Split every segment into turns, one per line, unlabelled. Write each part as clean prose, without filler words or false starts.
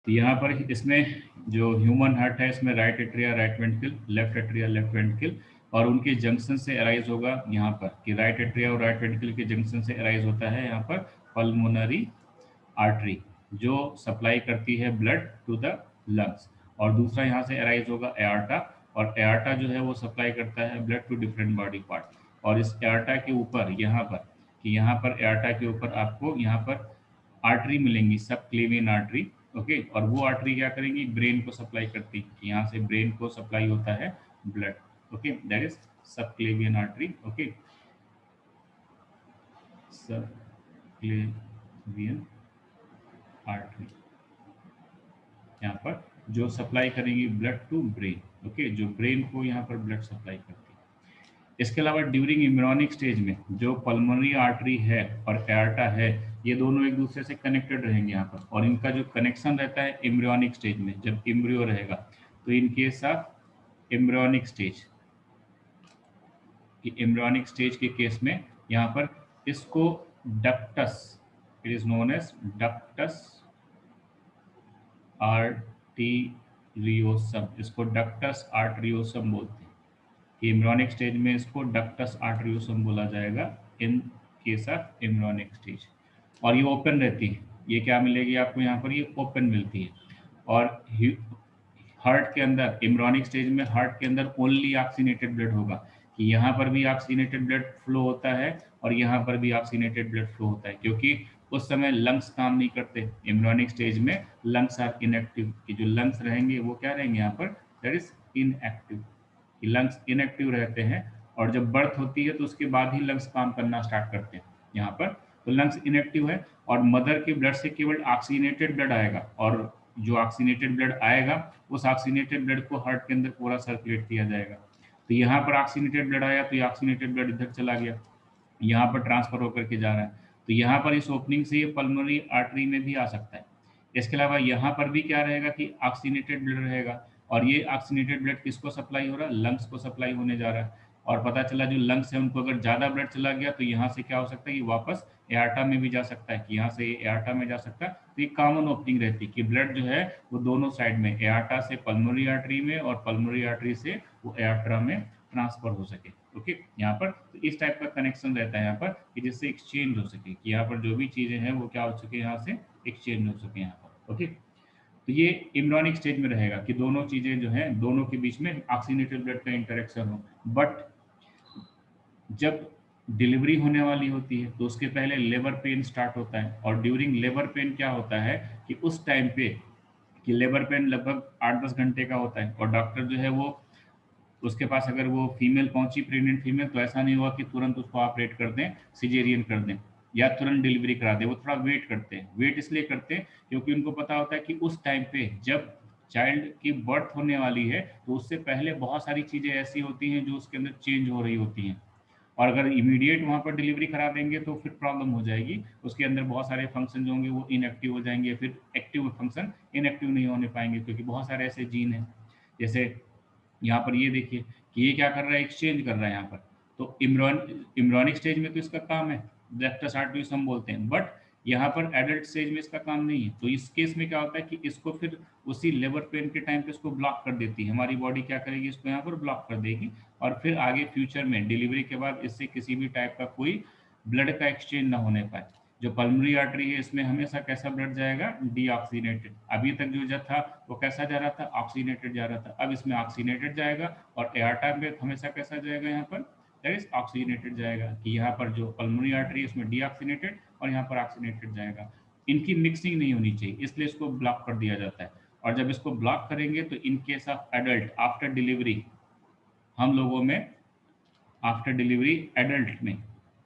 तो यहाँ पर इसमें जो ह्यूमन हार्ट है इसमें right atria right ventricle, left atria left ventricle, और उनके जंक्शन से अराइज होगा यहाँ पर कि राइट एट्रिया और राइट वेंट्रिकल के जंक्शन से अराइज होता है यहाँ पर पल्मोनरी आर्टरी, जो सप्लाई करती है ब्लड टू द लंग्स। और दूसरा यहाँ से अराइज होगा एआर्टा, और एआर्टा जो है वो सप्लाई करता है blood to different body part. और इस एआर्टा के ऊपर यहाँ पर कि यहाँ पर एआर्टा के ऊपर आपको यहाँ पर आर्टरी मिलेंगी, सब क्लेवियन आर्टरी। ओके, और वो आर्टरी क्या करेंगी, ब्रेन को सप्लाई करती है, यहाँ से ब्रेन को सप्लाई होता है ब्लड। ओके, दैट इज सब क्लेवियन आर्टरी। ओके, सब क्लेवियन आर्टरी यहाँ पर जो सप्लाई करेंगी ब्लड टू ब्रेन। ओके, जो ब्रेन को यहाँ पर ब्लड सप्लाई करती है। इसके अलावा ड्यूरिंग इम्ब्रियोनिक स्टेज में जो पल्मोनरी आर्टरी है और एआर्टा है, ये दोनों एक दूसरे से कनेक्टेड रहेंगे यहाँ पर, और इनका जो कनेक्शन रहता है इम्ब्रियोनिक स्टेज में, जब इम्ब्रियो रहेगा, तो in case of embryonic stage, embryonic stage के केस में यहाँ पर इसको ductus, it is known as ductus arteriosus, इसको डक्टस आर्टरियोसम बोलते हैं। एम्ब्रियोनिक स्टेज में इसको डक्टस आर्टरियोसम बोला जाएगा इन केस ऑफ एम्ब्रियोनिक स्टेज। और ये ओपन रहती है, ये क्या मिलेगी आपको यहाँ पर, ये ओपन मिलती है। और हार्ट के अंदर एम्ब्रियोनिक स्टेज में हार्ट के अंदर ओनली ऑक्सीनेटेड ब्लड होगा, कि यहाँ पर भी ऑक्सीनेटेड ब्लड फ्लो होता है और यहाँ पर भी ऑक्सीनेटेड ब्लड फ्लो होता है, क्योंकि उस समय लंग्स काम नहीं करते। एम्ब्रियोनिक स्टेज में लंग्स आर इनएक्टिव, कि जो लंग्स रहेंगे वो क्या रहेंगे यहाँ पर, that is inactive, lungs inactive रहते हैं। और जब बर्थ होती है तो उसके बाद ही लंग्स काम करना स्टार्ट करते हैं यहाँ पर। तो लंग्स इनएक्टिव है और मदर के ब्लड से केवल ऑक्सीनेटेड ब्लड आएगा, और जो ऑक्सीनेटेड ब्लड आएगा उस ऑक्सीनेटेड ब्लड को हार्ट के अंदर पूरा सर्कुलेट किया जाएगा। तो यहाँ पर ऑक्सीनेटेड ब्लड आया तो ये ऑक्सीनेटेड ब्लड इधर चला गया, यहाँ पर ट्रांसफर होकर के जा रहा है, तो यहाँ पर इस ओपनिंग से ये पल्मोनरी आर्टरी में भी आ सकता है। इसके अलावा यहाँ पर भी क्या रहेगा कि ऑक्सीनेटेड ब्लड रहेगा, और ये ऑक्सीनेटेड ब्लड किसको सप्लाई हो रहा है, लंग्स को सप्लाई होने जा रहा है। और पता चला जो लंग्स है उनको अगर ज़्यादा ब्लड चला गया तो यहाँ से क्या हो सकता है, ये वापस एआर्टा में भी जा सकता है, कि यहाँ से एआर्टा में जा सकता है। तो ये कॉमन ओपनिंग रहती है कि ब्लड जो है वो दोनों साइड में, एआर्टा से पल्मोनरी आर्टरी में और पल्मोनरी आर्टरी से वो एआर्टा में ट्रांसफर हो सके। ओके, यहाँ पर तो इस टाइप का कनेक्शन रहता है यहाँ पर, कि जिससे एक्सचेंज हो सके, कि यहाँ पर जो भी चीज़ें हैं वो क्या हो सके, यहाँ से एक्सचेंज हो सके यहाँ पर। ओके, तो ये इम्ब्रियोनिक स्टेज में रहेगा कि दोनों चीज़ें जो हैं दोनों के बीच में ऑक्सीनेटेड ब्लड का इंटरेक्शन हो। बट जब डिलीवरी होने वाली होती है तो उसके पहले लेबर पेन स्टार्ट होता है, और ड्यूरिंग लेबर पेन क्या होता है कि उस टाइम पे, कि लेबर पेन लगभग 8-10 घंटे का होता है, और डॉक्टर जो है वो उसके पास अगर वो फीमेल पहुंची, प्रेग्नेंट फीमेल, तो ऐसा नहीं हुआ कि तुरंत उसको ऑपरेट कर दें, सिजेरियन कर दें या तुरंत डिलीवरी करा दें। वो थोड़ा वेट करते हैं। वेट इसलिए करते हैं क्योंकि उनको पता होता है कि उस टाइम पे जब चाइल्ड की बर्थ होने वाली है तो उससे पहले बहुत सारी चीज़ें ऐसी होती हैं जो उसके अंदर चेंज हो रही होती हैं, और अगर इमीडिएट वहाँ पर डिलीवरी करा देंगे तो फिर प्रॉब्लम हो जाएगी। उसके अंदर बहुत सारे फंक्शन जो होंगे वो इनएक्टिव हो जाएंगे, फिर एक्टिव फंक्शन इनएक्टिव नहीं होने पाएंगे, क्योंकि बहुत सारे ऐसे जीन हैं। जैसे यहाँ पर ये देखिए कि ये क्या कर रहा है, एक्सचेंज कर रहा है यहाँ पर। तो इम्ब्रियोनिक स्टेज में तो इसका काम है, लेफ्टस आर्टरीज हम बोलते हैं, बट यहाँ पर एडल्ट स्टेज में इसका काम नहीं है। तो इस केस में क्या होता है कि इसको फिर उसी लेबर पेन के टाइम पे इसको ब्लॉक कर देती है हमारी बॉडी, क्या करेगी, इसको यहाँ पर ब्लॉक कर देगी, और फिर आगे फ्यूचर में डिलीवरी के बाद इससे किसी भी टाइप का कोई ब्लड का एक्सचेंज ना होने पाए। जो पल्मोनरी आर्टरी है इसमें हमेशा कैसा ब्लड जाएगा, डीऑक्सीनेटेड। अभी तक जो था वो कैसा जा रहा था, ऑक्सीनेटेड जा रहा था, अब इसमें ऑक्सीनेटेड जाएगा। और एआर्टा में हमेशा कैसा जाएगा, यहाँ पर दैट इज ऑक्सीनेटेड जाएगा, कि यहाँ पर जो पल्मोनरी आर्टरी है उसमें डीऑक्सीनेटेड और यहाँ पर ऑक्सीनेटेड जाएगा। इनकी मिक्सिंग नहीं होनी चाहिए, इसलिए इसको ब्लॉक कर दिया जाता है। और जब इसको ब्लॉक करेंगे तो in case of adult after delivery, हम लोगों में आफ्टर डिलीवरी एडल्ट में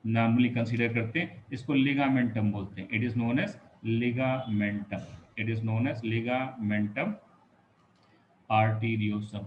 नॉर्मली कंसीडर करते हैं, इसको लिगामेंटम बोलते हैं। It is known as ligamentum, it is known as ligamentum arteriosum,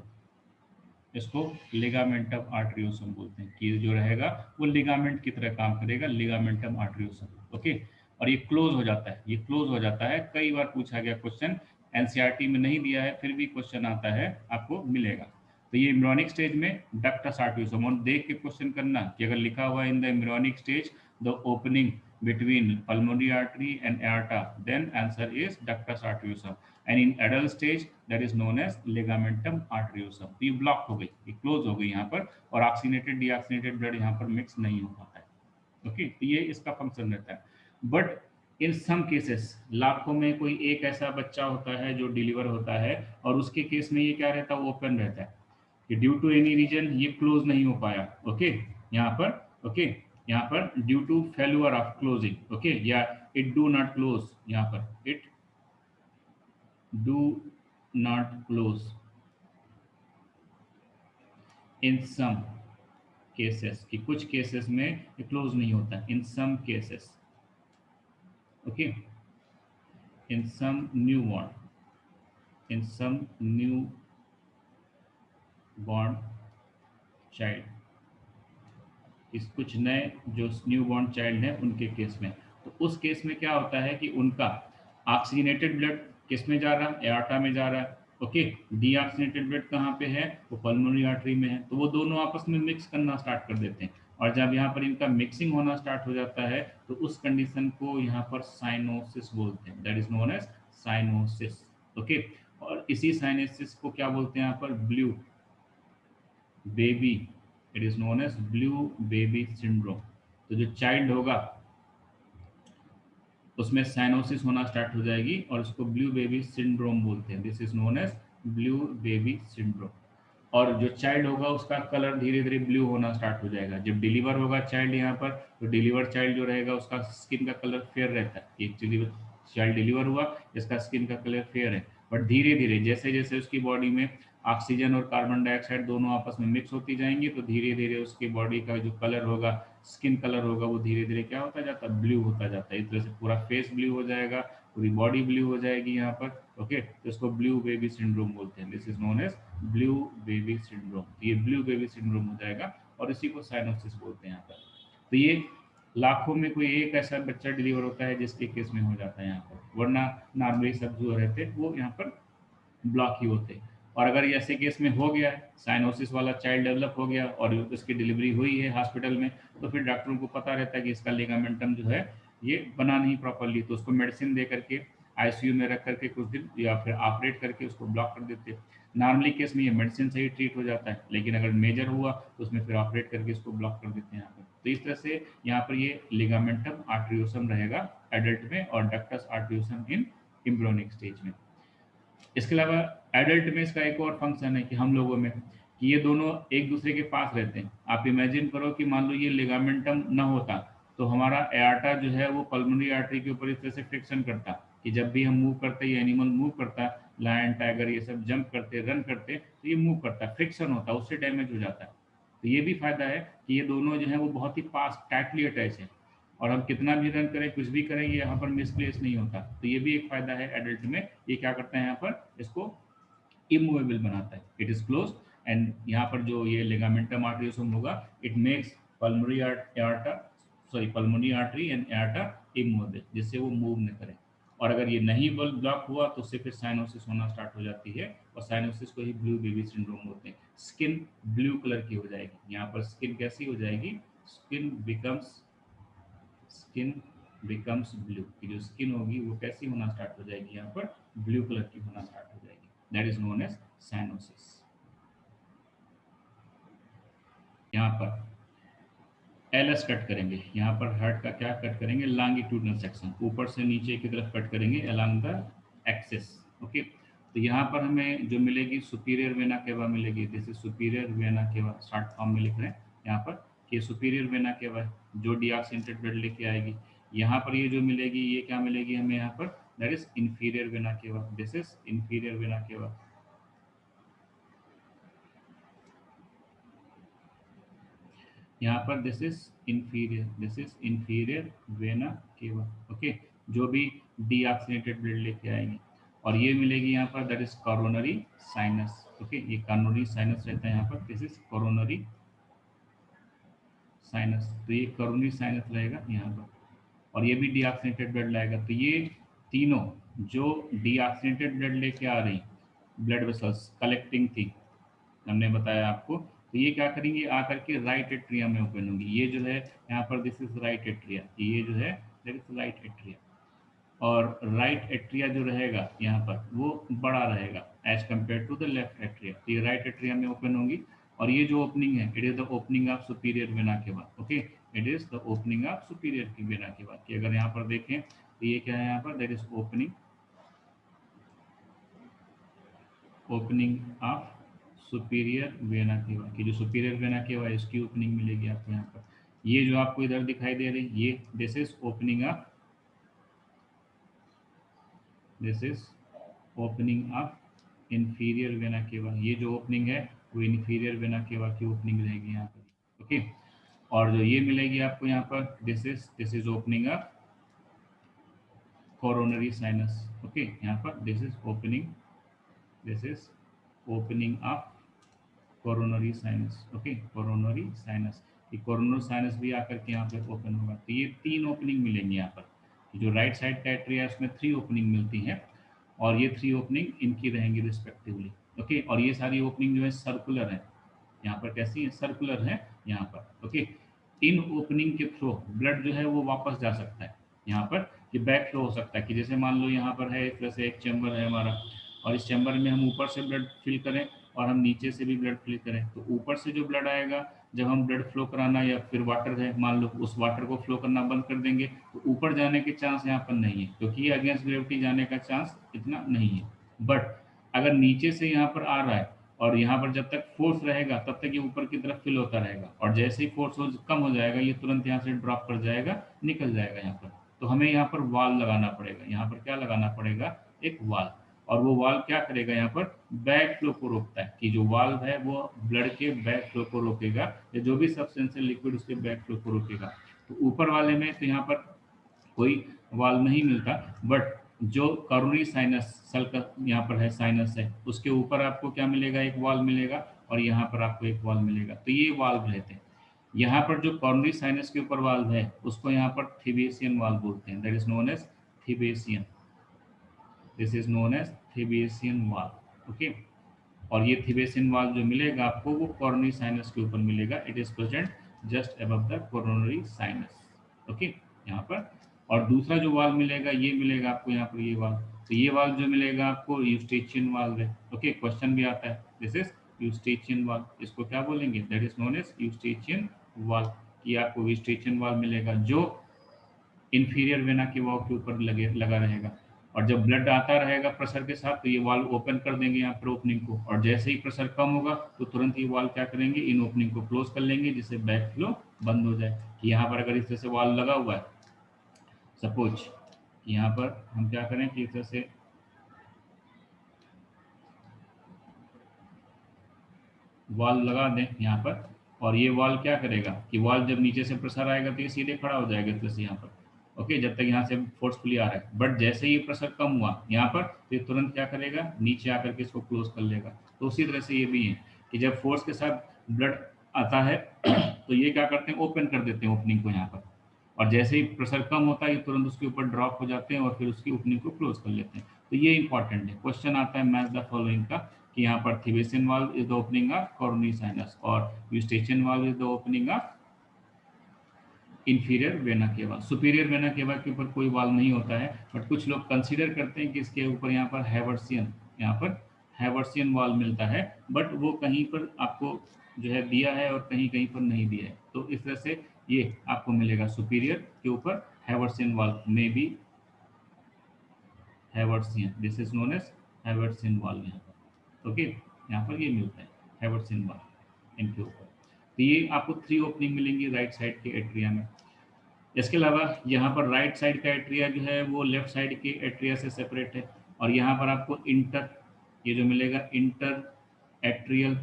इसको लिगामेंटम आर्टरियोसम बोलते हैं, कि जो रहेगा वो लिगामेंट की तरह काम करेगा, लिगामेंटम आर्टरियोसम। ओके, और ये क्लोज हो जाता है, ये क्लोज हो जाता है। कई बार पूछा गया क्वेश्चन, एनसीईआरटी में नहीं दिया है फिर भी क्वेश्चन आता है, आपको मिलेगा। तो ये एम्ब्रियोनिक स्टेज में डक्टस आर्टरियोसम, और देख के क्वेश्चन करना कि अगर लिखा हुआ in the embryonic stage the opening between pulmonary artery and aorta, then answer is ductus arteriosus। And in adult stage that is known as ligamentum arteriosum. तो ये ब्लॉक हो गई, ये क्लोज हो गई यहाँ पर, और ऑक्सीनेटेड डीऑक्सीनेटेड ब्लड यहाँ पर मिक्स नहीं हो पाता है। ओके, तो ये इसका फंक्शन रहता है। बट इन सम केसेस, लाखों में कोई एक ऐसा बच्चा होता है जो डिलीवर होता है, और उसके केस में ये क्या रहता है, ओपन रहता है कि ड्यू टू एनी रीजन ये क्लोज नहीं हो पाया। ओके, यहाँ पर ओके, यहाँ पर due to failure of closing, okay, या इट डू नॉट क्लोज, यहाँ पर it do not close in some cases, कि कुछ केसेस में ये क्लोज नहीं होता, in some cases. Okay, in some new born, in some new born child, इस कुछ नए जो न्यू बॉर्न चाइल्ड हैं उनके केस में, तो उस केस में क्या होता है कि उनका ऑक्सीनेटेड ब्लड किस में जा रहा है, एआर्टा में जा रहा है। ओके, डीऑक्सीनेटेड ब्लड कहाँ पे है, वो पल्मोनरी आर्टरी में है, तो वो दोनों आपस में मिक्स करना स्टार्ट कर देते हैं, और जब यहाँ पर इनका मिक्सिंग होना स्टार्ट हो जाता है तो उस कंडीशन को यहाँ पर साइनोसिस बोलते हैं, that is known as cyanosis. Okay, और इसी साइनोसिस को क्या बोलते हैं यहाँ पर, blue baby, it is known as blue baby syndrome. तो जो चाइल्ड होगा उसमें साइनोसिस होना स्टार्ट हो जाएगी, और उसको ब्लू बेबी सिंड्रोम बोलते हैं, this is known as blue baby syndrome. और जो चाइल्ड होगा उसका कलर धीरे धीरे ब्लू होना स्टार्ट हो जाएगा। जब डिलीवर होगा चाइल्ड यहाँ पर, तो डिलीवर चाइल्ड जो रहेगा उसका स्किन का कलर फेयर रहता है। एक चाइल्ड डिलीवर हुआ, इसका स्किन का कलर फेयर है, बट धीरे धीरे जैसे जैसे उसकी बॉडी में ऑक्सीजन और कार्बन डाइऑक्साइड दोनों आपस में मिक्स होती जाएंगी, तो धीरे धीरे उसकी बॉडी का जो कलर होगा, स्किन कलर होगा, वो धीरे धीरे क्या होता जाता है, ब्लू होता जाता है। इस तरह से पूरा फेस ब्लू हो जाएगा, पूरी बॉडी ब्लू हो जाएगी यहाँ पर। ओके, तो इसको ब्लू बेबी सिंड्रोम बोलते हैं, this is known as blue baby syndrome. तो ये ब्लू बेबी सिंड्रोम हो जाएगा, और इसी को साइनोसिस बोलते हैं यहाँ पर। तो ये लाखों में कोई एक ऐसा बच्चा डिलीवर होता है जिसके केस में हो जाता है यहाँ पर, वरना नॉर्मली सब जो रहते वो यहाँ पर ब्लॉक ही होते। और अगर ऐसे केस में हो गया है, साइनोसिस वाला चाइल्ड डेवलप हो गया और उसकी डिलीवरी हुई है हॉस्पिटल में, तो फिर डॉक्टरों को पता रहता है कि इसका लिगामेंटम जो है ये बना नहीं प्रॉपरली, तो उसको मेडिसिन दे करके आईसीयू में रख करके कुछ दिन, या फिर ऑपरेट करके उसको ब्लॉक कर देते हैं। नॉर्मली केस में ये मेडिसिन से ही ट्रीट हो जाता है, लेकिन अगर मेजर हुआ तो उसमें फिर ऑपरेट करके इसको ब्लॉक कर देते हैं यहाँ पर। तो इस तरह से यहाँ पर ये लिगामेंटम आर्टरियोसम रहेगा एडल्ट में, और डक्टस आर्टरियोसम इन एम्ब्रियोनिक स्टेज में। इसके अलावा एडल्ट में इसका एक और फंक्शन है कि हम लोगों में, कि ये दोनों एक दूसरे के पास रहते हैं। आप इमेजिन करो कि मान लो ये लिगामेंटम ना होता, तो हमारा एआर्टा जो है वो पल्मोनरी आर्टरी के ऊपर इस तरह से फ्रिक्शन करता कि जब भी हम मूव करते, ये एनिमल मूव करता, लायन टाइगर ये सब जंप करते, रन करते, तो ये मूव करता, फ्रिक्शन होता, उससे डैमेज हो जाता है। तो ये भी फायदा है कि ये दोनों जो है वो बहुत ही पास टाइटली अटैच है, और हम कितना भी रन करें, कुछ भी करें, ये यहाँ पर मिसप्लेस नहीं होता। तो ये भी एक फायदा है एडल्ट में। ये क्या करता है, यहाँ पर इसको इमूवेबल बनाता है, इट इज क्लोज। एंड यहाँ पर जो ये लिगामेंटम आर्टरियोसम होगा, it makes pulmonary aorta, sorry pulmonary artery and aorta immovable, जिससे वो मूव न करे। और अगर ये नहीं ब्लॉक हुआ तो उससे फिर साइनोसिस होना स्टार्ट हो जाती है, और साइनोसिस को ही ब्लू बेबी सिंड्रोम बोलते हैं। स्किन ब्लू कलर की हो जाएगी, यहाँ पर स्किन कैसी हो जाएगी, स्किन बिकम्स ब्लू, की जो स्किन होगी वो कैसी होना स्टार्ट हो जाएगी, यहाँ पर ब्लू कलर की होना स्टार्ट हो जाएगी, that is known as cyanosis. यहाँ पर एलएस कट करेंगे, यहाँ पर हार्ट का क्या कट करेंगे, लॉन्गिट्यूडनल सेक्शन, ऊपर से नीचे की तरफ कट करेंगे अलोंग द एक्सिस। ओके, तो यहाँ पर हमें जो मिलेगी सुपीरियर वेना केवा मिलेगी, दिस इज सुपीरियर वेना केवा, शॉर्ट फॉर्म में लिख रहे हैं यहाँ पर कि सुपीरियर वेना केवा है, जो डीऑक्सीनेटेड ब्लड लेके आएगी। यहाँ पर ये जो मिलेगी, ये क्या मिलेगी हमें यहाँ पर, दैट इज इंफीरियर वेना केवा, दिस इज इंफीरियर वेना केवा। यहाँ पर दिस इज इंफीरियर वेना केवा। ओके, जो भी डीऑक्सीनेटेड ब्लड लेके आएंगे, और ये मिलेगी यहाँ पर, that is coronary sinus. Okay, ये कोरोनरी साइनस रहता है यहाँ पर, दिस इज कोरोनरी साइनस, तो ये कोरोनरी साइनस रहेगा यहाँ पर, और ये भी डीऑक्सीनेटेड ब्लड लाएगा। तो ये तीनों जो डीऑक्सीनेटेड ब्लड लेके आ रही ब्लड वेसल्स कलेक्टिंग थी, हमने बताया आपको, तो ये क्या करेंगे, आकर के राइट एट्रियम में ओपन होगी। ये जो है यहाँ पर, दिस इज राइट एट्रिया, ये जो है दैट इज राइट एट्रिया। और राइट एट्रिया जो रहेगा यहाँ पर वो बड़ा रहेगा as compare to the left atria. तो ये राइट एट्रिया में ओपन होंगी, और ये जो ओपनिंग है it is the opening of superior vena केवा। Okay, it is the opening of superior की वेना केवा की अगर यहाँ पर देखें तो ये क्या है यहाँ पर, that is opening, opening of superior vena केवा की। जो सुपीरियर वेना केवा है इसकी ओपनिंग मिलेगी आपको यहाँ पर। ये जो आपको इधर दिखाई दे रही ये this is opening of, this is opening of inferior vena केवा। ये जो ओपनिंग है वो इंफीरियर वेना केवा की ओपनिंग रहेगी यहाँ पर। ओके, और जो ये मिलेगी आपको यहाँ पर this is opening of coronary sinus. Okay, यहाँ पर this is opening, this is opening of coronary sinus. Okay, coronary sinus, ये कोरोनरी साइनस भी आकर के यहाँ पे ओपन होगा। तो ये 3 ओपनिंग मिलेंगी यहाँ पर। जो राइट साइड का एट्रिया है उसमें 3 ओपनिंग मिलती हैं, और ये 3 ओपनिंग इनकी रहेंगी रिस्पेक्टिवली। ओके, और ये सारी ओपनिंग जो है सर्कुलर है, यहाँ पर कैसी है, सर्कुलर है यहाँ पर। ओके, इन ओपनिंग के थ्रू ब्लड जो है वो वापस जा सकता है यहाँ पर, कि बैक फ्लो हो सकता है। कि जैसे मान लो यहाँ पर है इस तरह से एक चैम्बर है हमारा, और इस चैम्बर में हम ऊपर से ब्लड फिल करें और हम नीचे से भी ब्लड फिल करें, तो ऊपर से जो ब्लड आएगा जब हम ब्लड फ्लो कराना, या फिर वाटर है मान लो, उस वाटर को फ्लो करना बंद कर देंगे तो ऊपर जाने के चांस यहाँ पर नहीं है, क्योंकि ये अगेंस्ट ग्रेविटी जाने का चांस इतना नहीं है। बट अगर नीचे से यहाँ पर आ रहा है और यहाँ पर जब तक फोर्स रहेगा तब तक ये ऊपर की तरफ फिल होता रहेगा, और जैसे ही फोर्स कम हो जाएगा ये तुरंत यहाँ से ड्रॉप कर जाएगा, निकल जाएगा यहाँ पर। तो हमें यहाँ पर वाल लगाना पड़ेगा, यहाँ पर क्या लगाना पड़ेगा, एक वाल। और वो वाल क्या करेगा, यहाँ पर बैक फ्लो को रोकता है, कि जो वाल्व है वो ब्लड के बैक फ्लो को रोकेगा, या जो भी सब्सटेंस लिक्विड उसके बैक फ्लो को रोकेगा। तो ऊपर वाले में तो यहाँ पर कोई वाल नहीं मिलता, बट जो करोनरी साइनस सल का यहाँ पर है, साइनस है, उसके ऊपर आपको क्या मिलेगा, एक वाल मिलेगा, और यहाँ पर आपको एक वाल मिलेगा। तो ये वाल्व रहते हैं। यहाँ पर जो कॉर्नरी साइनस के ऊपर वाल्व है उसको यहाँ पर थिबेसियन वाल्व बोलते हैं, that is known as Thebesian, this is known as Thebesian valve. Okay, और ये थिबेसियन वाल्व जो मिलेगा आपको वो कॉर्नरी साइनस के ऊपर मिलेगा, it is present just above the coronary sinus. Okay, यहाँ पर। और दूसरा जो वाल्व मिलेगा ये मिलेगा आपको यहाँ पर, ये वाल्व, तो ये वाल्व जो मिलेगा आपको यूस्टेचियन वाल्व है। ओके, क्वेश्चन भी आता है, दिस इज यूस्टेचियन वाल्व, इसको क्या बोलेंगे, that is known as Eustachian valve. ये आपको यूस्टेचियन वाल्व मिलेगा जो इंफीरियर वेना के वॉल के ऊपर लगा रहेगा, और जब ब्लड आता रहेगा प्रेशर के साथ तो ये वाल्व ओपन कर देंगे यहाँ पर ओपनिंग को, और जैसे ही प्रेशर कम होगा तो तुरंत ये वाल्व क्या करेंगे, इन ओपनिंग को क्लोज कर लेंगे, जिससे बैक फ्लो बंद हो जाए। कि यहाँ पर अगर इस तरह से वाल्व लगा हुआ है, सपोज यहाँ पर हम क्या करें कि इस तरह से वाल्व लगा दें यहाँ पर, और ये वाल्व क्या करेगा कि वाल्व जब नीचे से प्रेशर आएगा तो ये सीधे खड़ा हो जाएगा जैसे यहाँ पर। ओके, जब तक यहाँ से फोर्सफुली आ रहा है, बट जैसे ही प्रेशर कम हुआ यहाँ पर तो ये तुरंत क्या करेगा, नीचे आकर के इसको क्लोज कर लेगा। तो उसी तरह से ये भी है कि जब फोर्स के साथ ब्लड आता है तो ये क्या करते हैं, ओपन कर देते हैं ओपनिंग को यहाँ पर, और जैसे ही प्रेशर कम होता है ये तुरंत उसके यूपर ड्रॉप हो जाते हैं और फिर उसकी ओपनिंग को क्लोज कर लेते हैं। तो ये इंपॉर्टेंट है, क्वेश्चन आता है मैच द फॉलोइंग का, कि यहाँ पर Thebesian valve is the opening of coronary sinus, और Eustachian valve is the opening of inferior vena cava. Superior vena cava के ऊपर कोई वाल्व नहीं होता है, बट कुछ लोग कंसीडर करते हैं कि इसके ऊपर यहाँ पर हैवर्सियन, यहाँ पर हैवर्सियन वाल्व मिलता है, बट वो कहीं पर आपको जो है दिया है और कहीं कहीं पर नहीं दिया है। तो इस तरह से ये आपको मिलेगा सुपीरियर के ऊपर हैवर्सियन वाल्व में भी, Haversian, this is known as Haversian valve यहाँ पर। ओके, यहाँ पर ये मिलता है हैवर्सियन वाल्व इनके ऊपर। तो ये आपको 3 ओपनिंग मिलेंगी राइट साइड के एट्रिया में। इसके अलावा यहाँ पर राइट साइड का एट्रिया जो है वो लेफ्ट साइड के एट्रिया से सेपरेट है, और यहाँ पर आपको इंटर, ये जो मिलेगा इंटर एट्रियल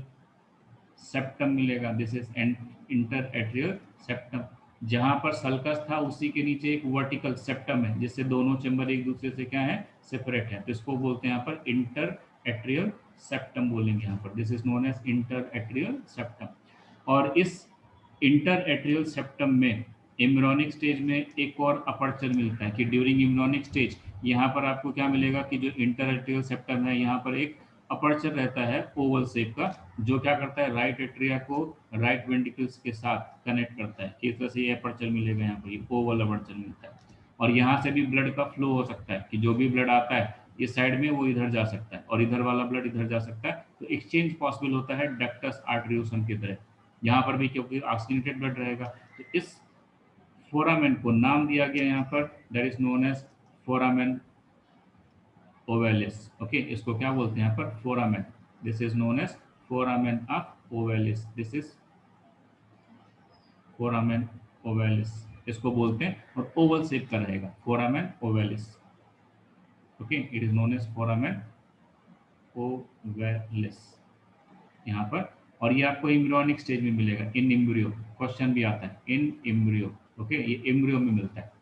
सेप्टम मिलेगा, this is inter atrial septum. जहां पर सल्कस था उसी के नीचे एक वर्टिकल सेप्टम है, जिससे दोनों चेंबर एक दूसरे से क्या है, सेपरेट है, तो इसको बोलते हैं यहाँ पर इंटर एट्रियल सेप्टम बोलेंगे यहाँ पर, this is known as inter atrial septum. और इस इंटर एट्रियल सेप्टम में इम्ब्रियोनिक स्टेज में एक और अपर्चर मिलता है, कि ड्यूरिंग इम्ब्रियोनिक स्टेज यहाँ पर आपको क्या मिलेगा कि जो इंटर एट्रियल सेप्टम है यहाँ पर एक अपर्चर रहता है ओवल शेप का, जो क्या करता है, राइट एट्रिया को राइट वेंट्रिकल्स के साथ कनेक्ट करता है, किस तरह से ये अपर्चर मिलेगा यहाँ पर, ये ओवल अपर्चर मिलता है। और यहाँ से भी ब्लड का फ्लो हो सकता है कि जो भी ब्लड आता है इस साइड में वो इधर जा सकता है और इधर वाला ब्लड इधर जा सकता है, तो एक्सचेंज पॉसिबल होता है डक्टस आर्टरियोसम की तरह। यहाँ पर भी क्योंकि ऑक्सीजनेटेड ब्लड रहेगा, तो इस फोरामेन को नाम दिया गया यहाँ पर, that is known as foramen ovalis. Okay, इसको क्या बोलते हैं यहाँ पर, foramen. This is known as foramen of ovalis, this is foramen ovalis इसको बोलते हैं, और ओवल शेप का रहेगा foramen ovalis. Okay, it is known as foramen ovalis यहाँ पर। और ये आपको एम्ब्रियोनिक स्टेज में मिलेगा, इन एम्ब्रियो, क्वेश्चन भी आता है इन एम्ब्रियो। ओके, ये एम्ब्रियो में मिलता है।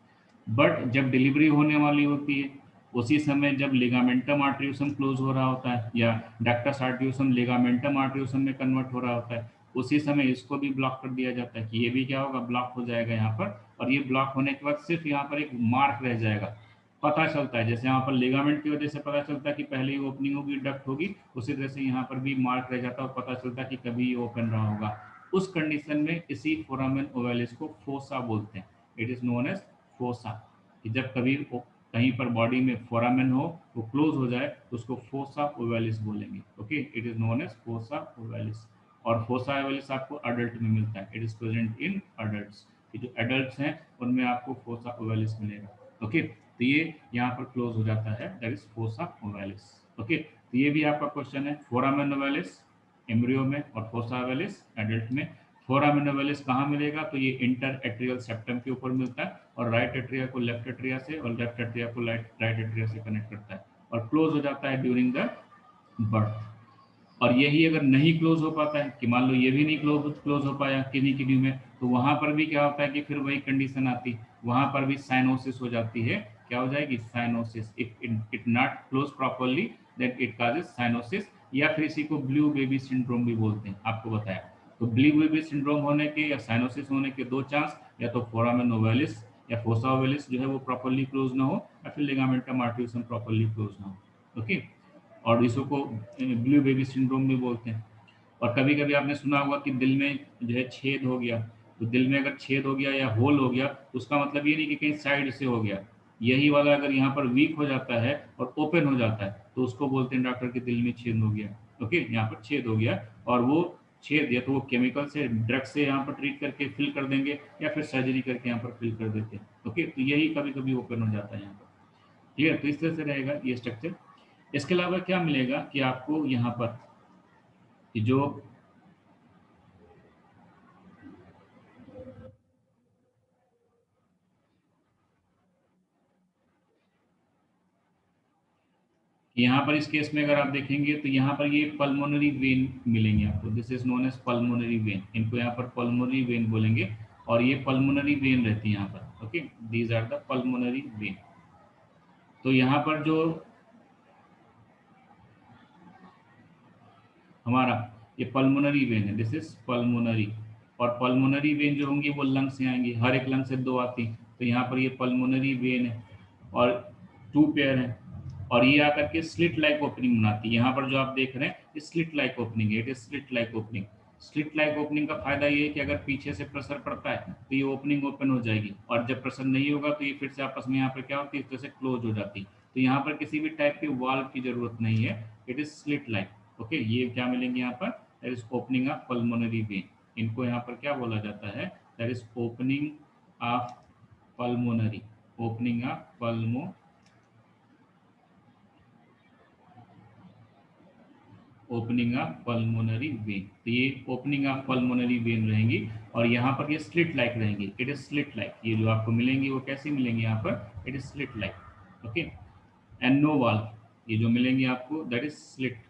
बट जब डिलीवरी होने वाली होती है उसी समय जब लिगामेंटम आर्टरियोसम क्लोज हो रहा होता है या डक्टस आर्टरियोसम लिगामेंटम आर्टरियोसम में कन्वर्ट हो रहा होता है, उसी समय इसको भी ब्लॉक कर दिया जाता है कि ये भी क्या होगा, ब्लॉक हो जाएगा यहाँ पर। और ये ब्लॉक होने के बाद सिर्फ यहाँ पर एक मार्क रह जाएगा। पता चलता है जैसे यहाँ पर लिगामेंट की वजह से पता चलता है कि पहले ही ओपनिंग होगी, डक्ट होगी, उसी तरह से यहाँ पर भी मार्क रह जाता है और पता चलता है कि कभी ये ओपन रहा होगा। उस कंडीशन में इसी फोरामेन ओवेलिस को फोसा बोलते हैं। It is known as fossa, कि जब कभी कहीं पर बॉडी में फोरामेन हो, वो क्लोज हो जाए, तो उसको फोसा ओवेलिस बोलेंगे। Okay, it is known as fossa ovalis. और फोसा ओवेलिस आपको अडल्ट में मिलता है, it is present in adults. ये जो एडल्ट्स हैं उनमें आपको फोसा ओवेलिस मिलेगा। ओके, तो ये यहाँ पर क्लोज हो जाता है, that is fossa ovalis. Okay, तो ये भी आपका क्वेश्चन है, फोरामेन ओवेलिस एम्ब्रियो में और फोसा ओवेलिस एडल्ट में। फोरामेन ओवेलिस कहाँ मिलेगा, तो ये इंटर एट्रियल सेप्टम के ऊपर मिलता है, और राइट एट्रिया को लेफ्ट एट्रिया से और लेफ्ट एट्रिया को राइट एट्रिया से कनेक्ट करता है, और क्लोज हो जाता है ड्यूरिंग द बर्थ। और यही अगर नहीं क्लोज हो पाता है, कि मान लो ये भी नहीं क्लोज हो पाया किन्हीं किन्हीं में, तो वहां पर भी क्या होता है कि फिर वही कंडीशन आती, वहां पर भी साइनोसिस हो जाती है। क्या हो जाएगी, cyanosis. If it not close properly then it causes cyanosis, या फिर इसी को ब्लू बेबी सिंड्रोम भी बोलते हैं, आपको बताया। तो ब्लू बेबी सिंड्रोम होने के या साइनोसिस होने के दो चांस, या तो फोरामेन ओवेलिस या फोसा ओवेलिस जो है वो प्रॉपरली क्लोज ना हो, या फिर लिगामेंटम आर्टरियोसम प्रॉपरली क्लोज ना हो। ओके, और इसको को ब्लू बेबी सिंड्रोम भी बोलते हैं। और कभी कभी आपने सुना होगा कि दिल में जो है छेद हो गया, तो दिल में अगर छेद हो गया या होल हो गया, तो उसका मतलब ये नहीं कि कहीं साइड से हो गया, यही वाला अगर यहाँ पर वीक हो जाता है और ओपन हो जाता है, तो उसको बोलते हैं डॉक्टर के दिल में छेद हो गया। ओके, यहाँ पर छेद हो गया, और वो छेद या तो वो केमिकल से, ड्रग से यहाँ पर ट्रीट करके फिल कर देंगे, या फिर सर्जरी करके यहाँ पर फिल कर देते हैं। ओके, तो यही कभी कभी ओपन हो जाता है यहाँ पर। ठीक है, तो इस तरह से रहेगा ये स्ट्रक्चर। इसके अलावा क्या मिलेगा कि आपको यहाँ पर कि जो यहाँ पर इस केस में अगर आप देखेंगे तो यहाँ पर ये पल्मोनरी वेन मिलेंगे आपको, this is known as pulmonary vein, इनको यहाँ पर पल्मोनरी वेन बोलेंगे। और ये पल्मोनरी वेन रहती है यहाँ पर। Okay, these are the pulmonary vein. तो यहाँ पर जो हमारा ये पल्मोनरी वेन है, दिस इज पल्मोनरी। और पल्मोनरी वेन जो होंगी वो लंग से आएंगी, हर एक लंग से दो आती, तो यहाँ पर ये पल्मोनरी वेन है और टू पेयर है। और ये आकर के स्लिट लाइक ओपनिंग बनाती है। यहाँ पर जो आप देख रहे हैं ये स्लिट लाइक ओपनिंग है, it is slit like opening. Slit like opening का फायदा ये है कि अगर पीछे से प्रेशर पड़ता है तो ये ओपनिंग ओपन हो जाएगी, और जब प्रेशर नहीं होगा तो ये फिर से आपस में यहाँ पर क्या होती है, इस तरह से क्लोज हो जाती। तो यहाँ पर किसी भी टाइप के वाल्व की जरूरत नहीं है, it is slit like. Okay, ये क्या मिलेंगे यहाँ पर, that is opening of pulmonary vein. इनको यहाँ पर क्या बोला जाता है, that is opening of pulmonary, opening of pulmo opening of pulmonary vein. तो ये ओपनिंग ऑफ पल्मोनरी वेन रहेंगी, और यहाँ पर ये स्लिट लाइक रहेंगी, इट इज स्लिट लाइक। ये जो आपको मिलेंगी वो कैसी मिलेंगी यहाँ पर, it is slit like. Okay, and no valve, ये जो मिलेंगी आपको that is slit,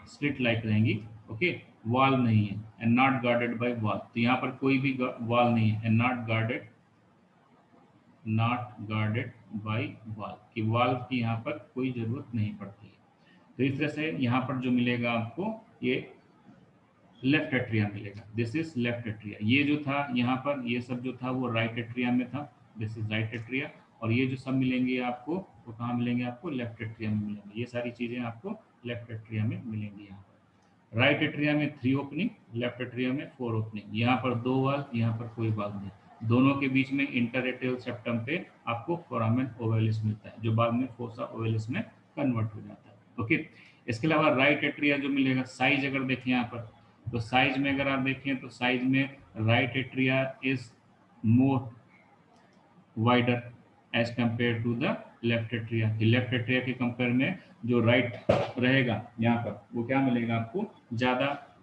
slit like रहेंगी। ओके, वॉल नहीं है, and not guarded by wall, तो यहाँ पर कोई भी वॉल नहीं है, and not guarded, not guarded by wall, कि वॉल की यहाँ पर कोई जरूरत नहीं पड़ती है। तो इस तरह से यहाँ पर जो मिलेगा आपको ये लेफ्ट एट्रिया मिलेगा, दिस इज लेफ्ट एट्रिया। ये जो था यहाँ पर ये सब जो था वो राइट एट्रिया में था, दिस इज राइट एट्रिया। और ये जो सब मिलेंगे आपको वो कहाँ मिलेंगे, आपको लेफ्ट एट्रिया में मिलेंगे। ये सारी चीजें आपको लेफ्ट एट्रिया में मिलेंगी। यहाँ पर राइट एट्रिया में 3 ओपनिंग, लेफ्ट एट्रिया में 4 ओपनिंग। यहाँ पर 2 वाल, यहाँ पर कोई वाल नहीं। दोनों के बीच में इंटरएट्रियल सेप्टम पे आपको फोरामेन ओवैलिस मिलता है, जो बाद में फोसा ओवैलिस में कन्वर्ट हो जाता है। ओके, इसके अलावा राइट एट्रिया जो मिलेगा, साइज अगर देखें यहाँ पर, तो साइज में अगर आप देखें तो साइज में right atria is more wider as compare to the left atria. Left atria के कंपेयर में जो राइट रहेगा यहाँ पर, वो क्या मिलेगा आपको, ज़्यादा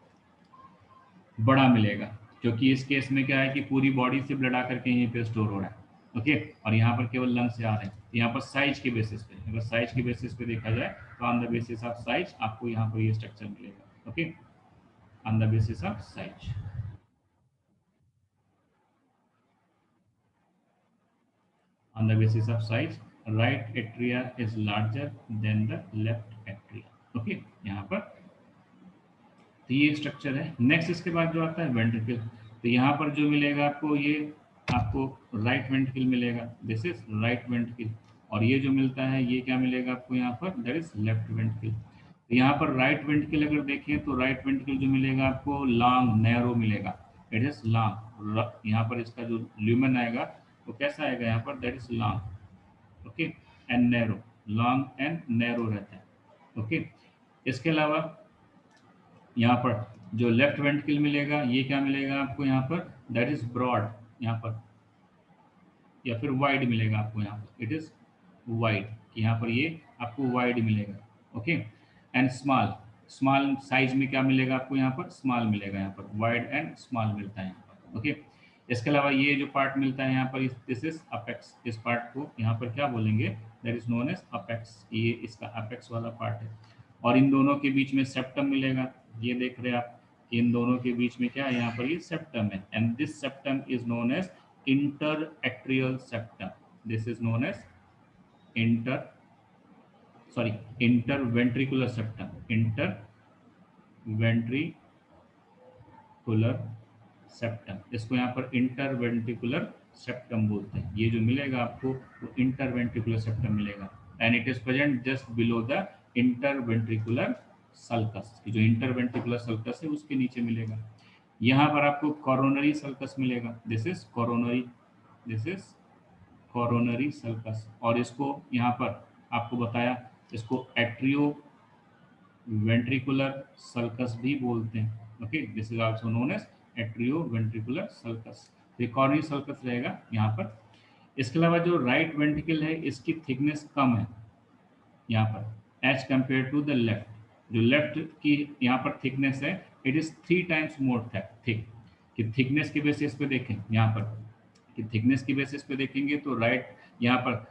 बड़ा मिलेगा, क्योंकि इस केस में क्या है कि पूरी बॉडी से ब्लड आकर के यहीं पे स्टोर हो रहा है। ओके, और यहाँ पर केवल लंग से आ रहे हैं। यहाँ पर साइज के बेसिस पे, अगर साइज के बेसिस पे देखा जाए तो on the basis of size आपको यहाँ पर ये स्ट्रक्चर मिलेगा। Okay, on the basis of size. On the basis of size, right atria is larger than the left atria. Okay, यहाँ पर तो ये स्ट्रक्चर है। नेक्स्ट इसके बाद जो आता है वेंट्रिकल, तो यहाँ पर जो मिलेगा आपको, ये आपको राइट वेंट्रिकल मिलेगा, दिस इज राइट वेंट्रिकल। और ये जो मिलता है ये क्या मिलेगा आपको यहाँ पर, दैट इज लेफ्ट वेंट्रिकल। तो यहाँ पर राइट वेंट्रिकल अगर देखें तो राइट वेंट्रिकल जो मिलेगा आपको लॉन्ग नैरो मिलेगा, इट इज लॉन्ग। यहाँ पर इसका जो ल्यूमेन आएगा वो कैसा आएगा यहाँ पर, that is long. Okay, and narrow, long and narrow रहता है। ओके, इसके अलावा यहाँ पर जो लेफ्ट वेंट्रिकल मिलेगा ये क्या मिलेगा आपको यहाँ पर, दैट इज ब्रॉड यहाँ पर, या फिर वाइड मिलेगा आपको यहाँ पर, इट इज वाइड, यहाँ पर ये आपको वाइड मिलेगा। Okay, and small, small size में क्या मिलेगा आपको यहाँ पर, स्मॉल मिलेगा यहाँ पर, वाइड एंड स्मॉल मिलता है यहाँ पर। ओके, इसके अलावा ये जो पार्ट मिलता है यहाँ पर, दिस इज अपेक्स, इस पार्ट को यहाँ पर क्या बोलेंगे, that is known as apex, ये इसका अपेक्स वाला पार्ट है। और इन दोनों के बीच में सेप्टम मिलेगा, ये देख रहे हैं आप, इन दोनों के बीच में क्या है यहाँ पर, ये सेप्टम है, and this septum is known as interatrial septum, this is known as interventricular septum, interventricular septum, इसको यहाँ पर interventricular septum बोलते हैं। ये जो मिलेगा आपको वो interventricular septum मिलेगा, and it is present just below the interventricular sulcus, जो interventricular sulcus है उसके नीचे मिलेगा। यहाँ पर आपको coronary sulcus मिलेगा, this is coronary sulcus, और इसको यहाँ पर आपको बताया, इसको एट्रियो वेंट्रिकुलर सल्कस भी बोलते हैं। Okay, this is also known as atrio ventricular sulcus. तो कॉर्नरी सल्कस रहेगा यहाँ पर। इसके अलावा जो राइट वेंट्रिकल है इसकी थिकनेस कम है यहाँ पर as compare to the left. जो लेफ्ट की यहाँ पर थिकनेस है it is 3 times more thick. कि थिकनेस के बेसिस पे देखें यहाँ पर, कि थिकनेस की बेसिस पे देखेंगे तो राइट यहाँ पर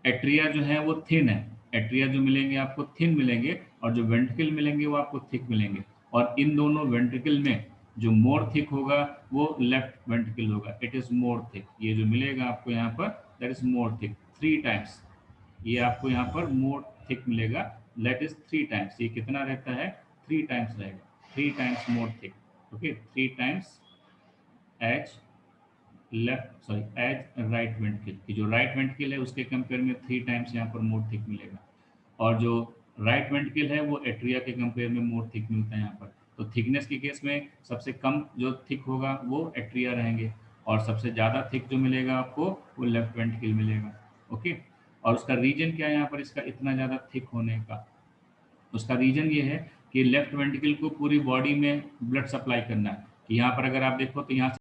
एट्रिया जो है वो थिन है, एट्रिया जो मिलेंगे आपको थिन मिलेंगे, और जो वेंट्रिकल मिलेंगे वो आपको थिक मिलेंगे। और इन दोनों वेंट्रिकल में जो मोर थिक होगा वो लेफ्ट वेंट्रिकल होगा, इट इज मोर थिक। ये जो मिलेगा आपको यहाँ पर that is more thick 3 times, ये आपको यहाँ पर मोर थिक मिलेगा, दैट इज 3 टाइम्स। ये कितना रहता है, 3 टाइम्स रहेगा, 3 times more thick. Okay, 3 times as right ventricle की जो राइट वेंट्रिकल है उसके कंपेयर में 3 टाइम्स यहाँ पर मोर थिक मिलेगा। और जो राइट वेंट्रिकल है वो एट्रिया के कंपेयर में मोर थिक मिलता है यहाँ पर। तो थिकनेस के केस में सबसे कम जो थिक होगा वो एट्रिया रहेंगे, और सबसे ज़्यादा थिक जो मिलेगा आपको वो लेफ्ट वेंट्रिकल मिलेगा। ओके, और उसका रीजन क्या है यहाँ पर इसका इतना ज़्यादा थिक होने का, उसका रीजन ये है कि लेफ्ट वेंट्रिकल को पूरी बॉडी में ब्लड सप्लाई करना है। कि यहाँ पर अगर आप देखो तो यहाँ